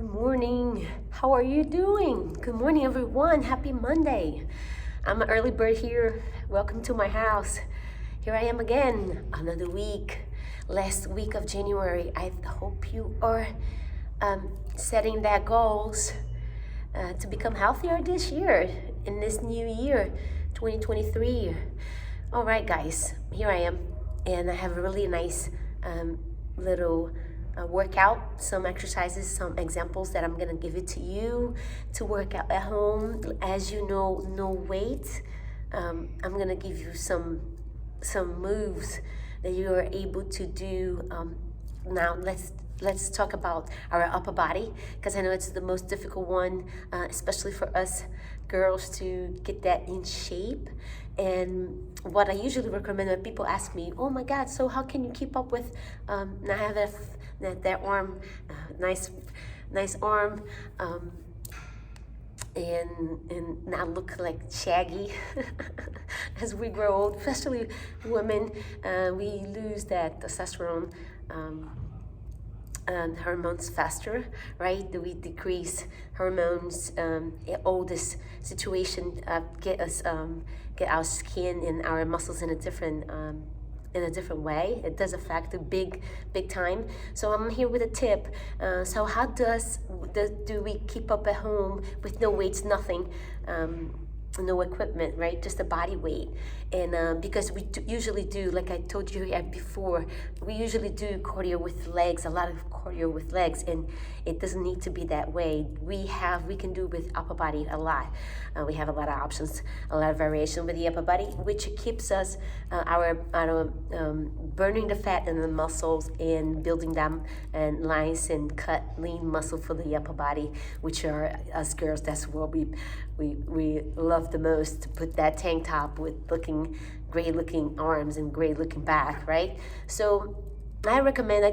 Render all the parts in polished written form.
Good morning. How are you doing? Good morning, everyone. Happy Monday. I'm an early bird here. Welcome to my house. Here I am again, another week. Last week of January. I hope you are setting that goals to become healthier this year, in this new year, 2023. All right, guys, here I am, and I have a really nice little workout, some exercises, some examples that I'm gonna give it to you to work out at home. As you know, no weight. I'm gonna give you some moves that you are able to do. Now let's talk about our upper body, because I know it's the most difficult one, especially for us girls, to get that in shape. And what I usually recommend when people ask me, oh my God, so how can you keep up with, I have that arm, nice arm, and not look like shaggy. As we grow old, especially women, we lose that testosterone hormones faster, right? We decrease hormones. All this situation get our skin and our muscles in a different way. It does affect it big time. So I'm here with a tip. So how do we keep up at home with no weights, nothing? No equipment, right? Just the body weight. And because we usually do, like I told you before, we usually do cardio with legs, a lot of cardio with legs, and it doesn't need to be that way. We can do with upper body a lot. We have a lot of options, a lot of variation with the upper body, which keeps us burning the fat in the muscles and building them and nice and cut lean muscle for the upper body, which are us girls. That's what we love the most, to put that tank top with great looking arms and great looking back, right? So I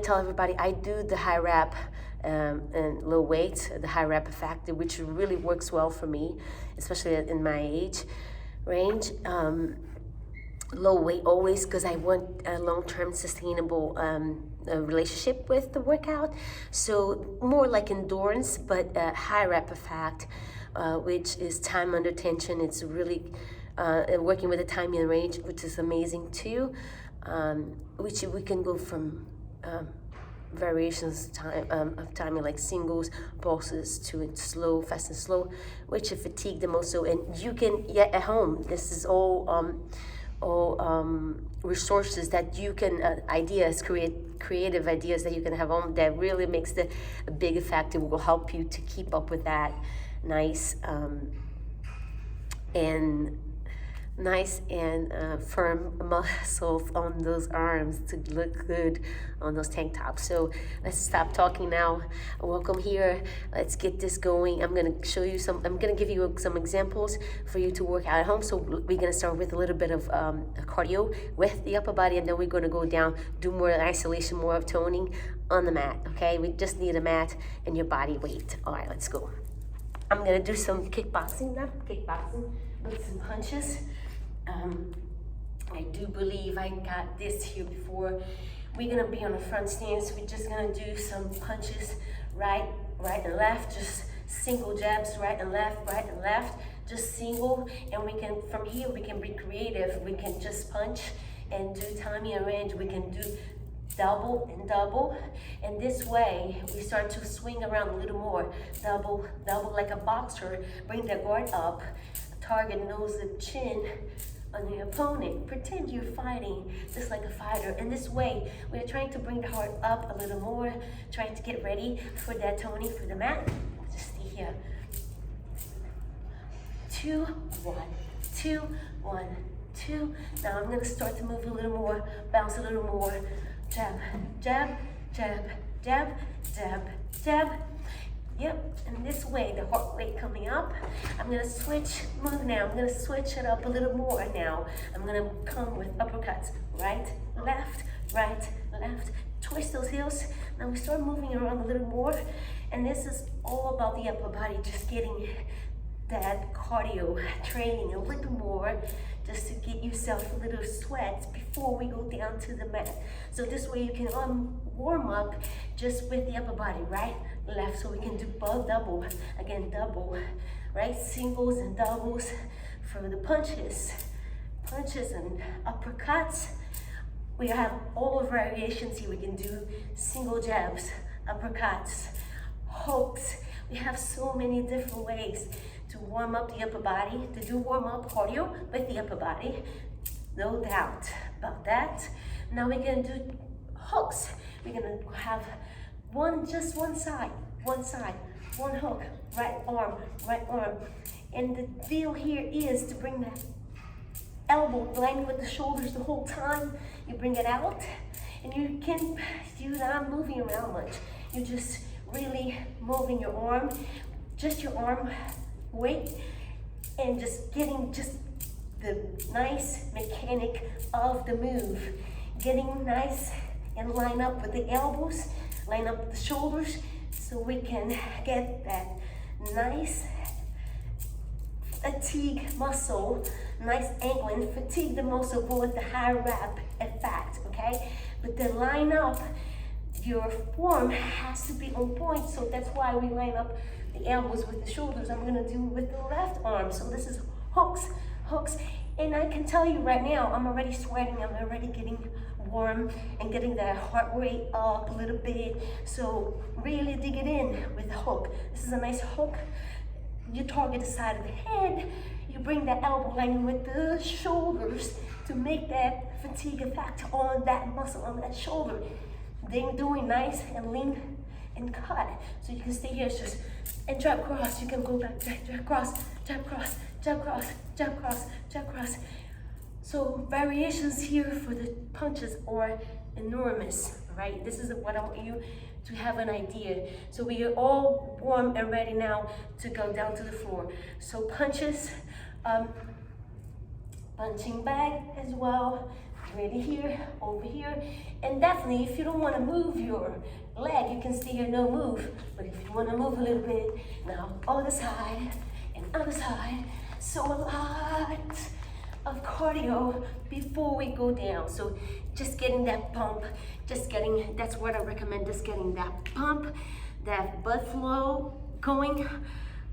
tell everybody, I do the high rep and low weight, the high rep factor, which really works well for me, especially in my age range. Low weight always, because I want a long-term sustainable relationship with the workout. So more like endurance, but high rep effect, which is time under tension. It's really working with the timing and range, which is amazing too. Which we can go from variations of timing, like singles, pulses, to slow, fast and slow, which fatigue them also. And you can, at home, this is all resources that you can, creative ideas that you can have on, that really makes a big effect. It will help you to keep up with that nice and firm muscles on those arms to look good on those tank tops. So let's stop talking now. Welcome here. Let's get this going. I'm gonna give you some examples for you to work out at home. So we're gonna start with a little bit of cardio with the upper body, and then we're gonna go down, do more isolation, more of toning on the mat, okay? We just need a mat and your body weight. All right, let's go. I'm gonna do some kickboxing with some punches. I do believe I got this here before. We're gonna be on the front stance. We're just gonna do some punches, right and left, just single jabs, right and left, just single. And we can, from here, we can be creative. We can just punch and do timing and range. We can do double and double, and this way we start to swing around a little more. Double like a boxer. Bring the guard up, target nose and chin on the opponent. Pretend you're fighting just like a fighter. And this way we're trying to bring the heart up a little more, trying to get ready for that toning for the mat. Just stay here. 2, 1, 2, 1, 2. Now I'm gonna start to move a little more, bounce a little more. Jab, jab, jab, jab, jab, jab. Yep, and this way, the heart rate coming up. I'm gonna move now. I'm gonna switch it up a little more now. I'm gonna come with uppercuts. Right, left, twist those heels. Now we start moving around a little more. And this is all about the upper body, just getting that cardio training a little more, just to get yourself a little sweat before we go down to the mat. So this way you can warm up just with the upper body, right, left. So we can do both double, again double, right, singles and doubles for the punches and uppercuts. We have all variations here. We can do single jabs, uppercuts, hooks. We have so many different ways to warm up the upper body, to do warm up cardio with the upper body. No doubt about that. Now we're gonna do hooks. We're gonna have just one side, one hook, right arm. And the deal here is to bring that elbow line with the shoulders the whole time. You bring it out, and you're not moving around much. You're just really moving your arm, just your arm weight, and just getting just the nice mechanic of the move. Getting nice and line up with the elbows, line up with the shoulders, so we can get that nice fatigue muscle, nice ankle, and fatigue the muscle with the high rep effect, okay? But then line up, your form has to be on point, so that's why we line up the elbows with the shoulders. I'm gonna do with the left arm. So this is hooks, and I can tell you right now, I'm already sweating, I'm already getting warm and getting that heart rate up a little bit. So really dig it in with the hook. This is a nice hook. You target the side of the head, you bring that elbow line with the shoulders to make that fatigue effect on that muscle, on that shoulder. Then doing nice and lean and cut. So you can stay here just and jab cross. You can go back, jab cross, jab cross, jab cross, jab cross, jab cross. So variations here for the punches are enormous, right? This is what I want you to have an idea. So we are all warm and ready now to go down to the floor. So punches, punching bag as well, ready here, over here. And definitely, if you don't want to move your leg, you can stay here, no move. But if you want to move a little bit, now other side and other side. So a lot of cardio before we go down. So just getting that pump, that's what I recommend, just getting that pump, that blood flow going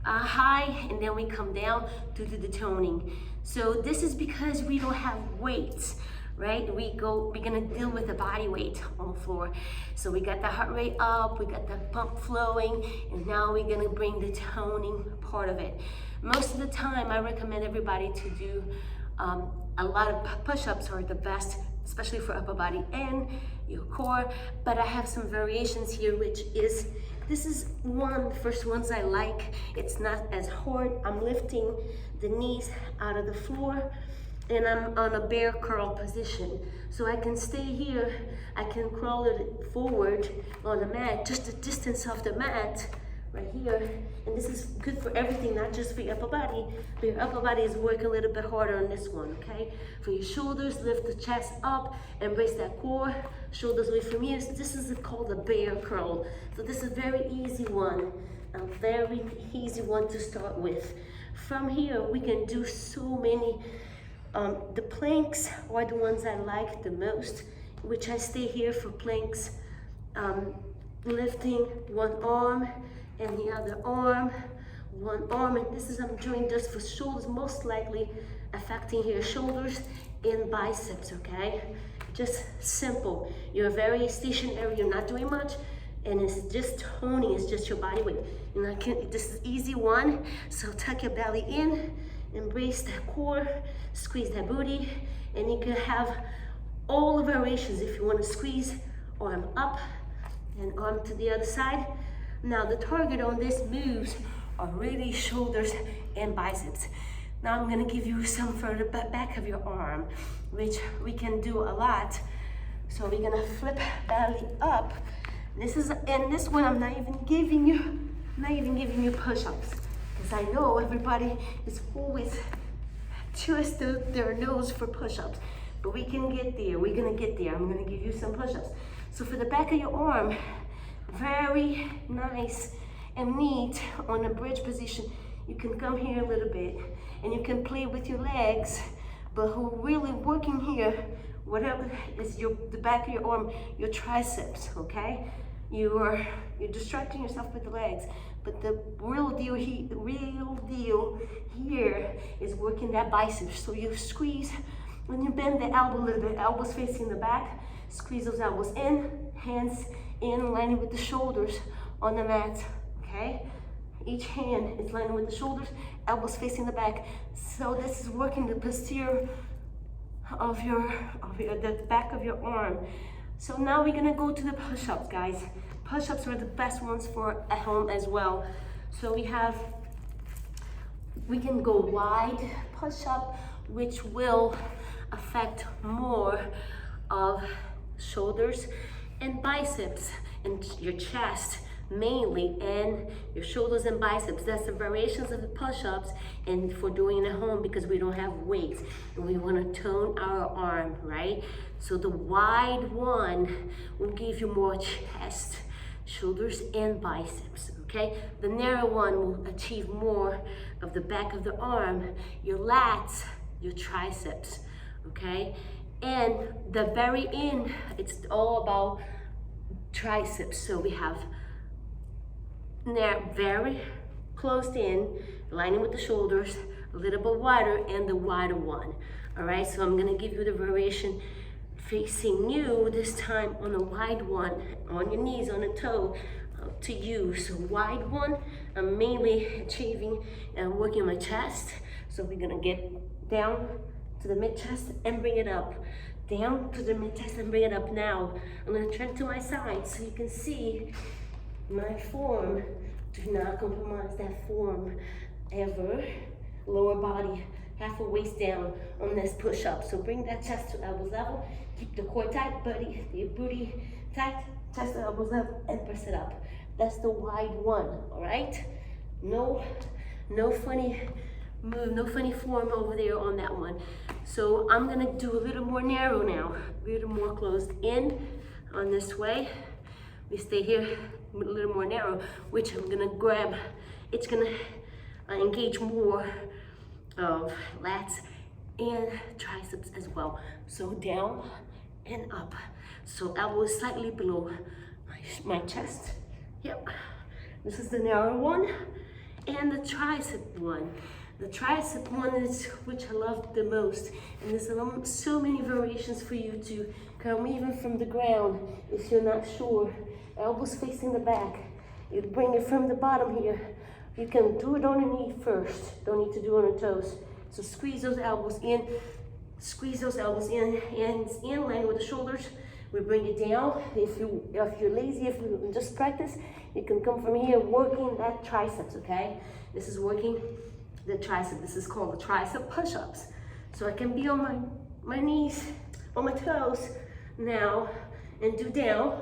high, and then we come down to do the toning. So this is because we don't have weights, right? We're gonna deal with the body weight on the floor. So we got the heart rate up, we got the pump flowing, and now we're gonna bring the toning part of it. Most of the time, I recommend everybody to do a lot of push-ups are the best, especially for upper body and your core. But I have some variations here, this is one of the first ones I like. It's not as hard. I'm lifting the knees out of the floor, and I'm on a bear curl position. So I can stay here, I can crawl it forward on the mat, just the distance of the mat, right here. And this is good for everything, not just for your upper body, but your upper body is working a little bit harder on this one, okay? For your shoulders, lift the chest up, embrace that core, shoulders away from ears. This is called a bear curl. So this is a very easy one, to start with. From here, we can do so many. The planks are the ones I like the most, which I stay here for planks, lifting one arm and the other arm, one arm, and this is I'm doing just for shoulders, most likely affecting here shoulders and biceps, okay? Just simple. You're very stationary, you're not doing much, and it's just toning, it's just your body weight. This is easy one, so tuck your belly in, embrace that core, squeeze that booty, and you can have all the variations if you want to squeeze arm up and arm to the other side. Now the target on this moves are really shoulders and biceps. Now I'm gonna give you some for the back of your arm, which we can do a lot. So we're gonna flip belly up. And this one I'm not even giving you push-ups, because I know everybody is always twist their nose for push-ups, but we can get there. We're gonna get there. I'm gonna give you some push-ups. So for the back of your arm, very nice and neat on a bridge position. you can come here a little bit and you can play with your legs, but who really working here, whatever is the back of your arm, your triceps, okay? You're distracting yourself with the legs, but the real deal here is working that biceps. So you squeeze, when you bend the elbow a little bit, elbows facing the back, squeeze those elbows in, hands in, lining with the shoulders on the mat, okay? Each hand is lining with the shoulders, elbows facing the back. So this is working the posterior of the back of your arm. So now we're gonna go to the push-ups, guys. Push-ups are the best ones for at home as well. So we can go wide push-up, which will affect more of shoulders and biceps and your chest mainly, and your shoulders and biceps. That's the variations of the push-ups, and for doing it at home because we don't have weights and we want to tone our arm, right? So the wide one will give you more chest, shoulders, and biceps, okay? The narrow one will achieve more of the back of the arm, your lats, your triceps, okay? And the very end, it's all about triceps. So we have very closed in, lining with the shoulders, a little bit wider, and the wider one. All right, so I'm gonna give you the variation facing you this time on a wide one, on your knees, on a toe, to you. So wide one, I'm mainly achieving and working my chest. So we're gonna get down to the mid chest and bring it up. Down to the mid chest and bring it up. Now, I'm gonna turn to my side so you can see my form. Do not compromise that form ever. Lower body, half a waist down on this push-up. So bring that chest to elbows level. Keep the core tight, buddy. Your booty tight, chest to elbows level, and press it up. That's the wide one, all right? No funny move, no funny form over there on that one. So I'm gonna do a little more narrow now, a little more closed in on this way. We stay here a little more narrow, which I'm gonna grab. It's gonna engage more of lats and triceps as well. So down and up. So elbow is slightly below my chest. Yep. This is the narrow one and the tricep one. The tricep one is which I love the most, and there's so many variations for you to come even from the ground if you're not sure. Elbows facing the back. You bring it from the bottom here. You can do it on your knee first. Don't need to do it on the toes. So squeeze those elbows in. Squeeze those elbows in. Hands in, line with the shoulders. We bring it down. If you're lazy, if you just practice, you can come from here working that triceps, okay? This is working the tricep. This is called the tricep push-ups. So I can be on my knees, on my toes now, and do down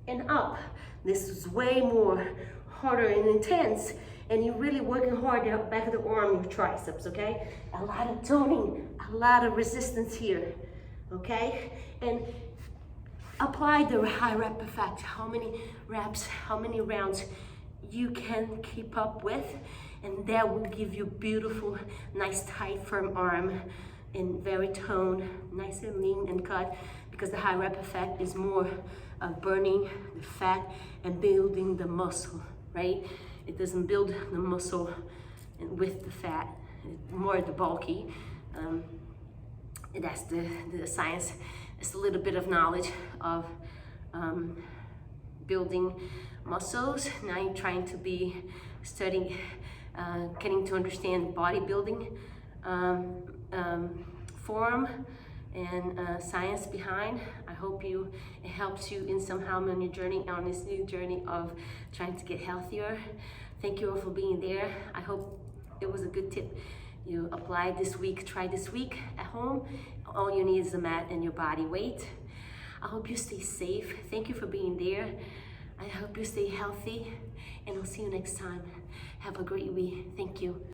and up. This is way more harder and intense, and you're really working hard the back of the arm, your triceps, okay? A lot of toning, a lot of resistance here, okay? And apply the high rep effect. How many reps, how many rounds you can keep up with, and that will give you beautiful, nice, tight, firm arm, and very toned, nice and lean and cut, because the high rep effect is more of burning the fat and building the muscle, right? It doesn't build the muscle with the fat, more the bulky. That's the science. It's a little bit of knowledge of building muscles. Now you're trying to be studying, getting to understand bodybuilding form and science behind. I hope it helps you in somehow on your journey, on this new journey of trying to get healthier. Thank you all for being there. I hope it was a good tip you apply this week, try this week at home. All you need is a mat and your body weight. I hope you stay safe. Thank you for being there. I hope you stay healthy, and I'll see you next time. Have a great week. Thank you.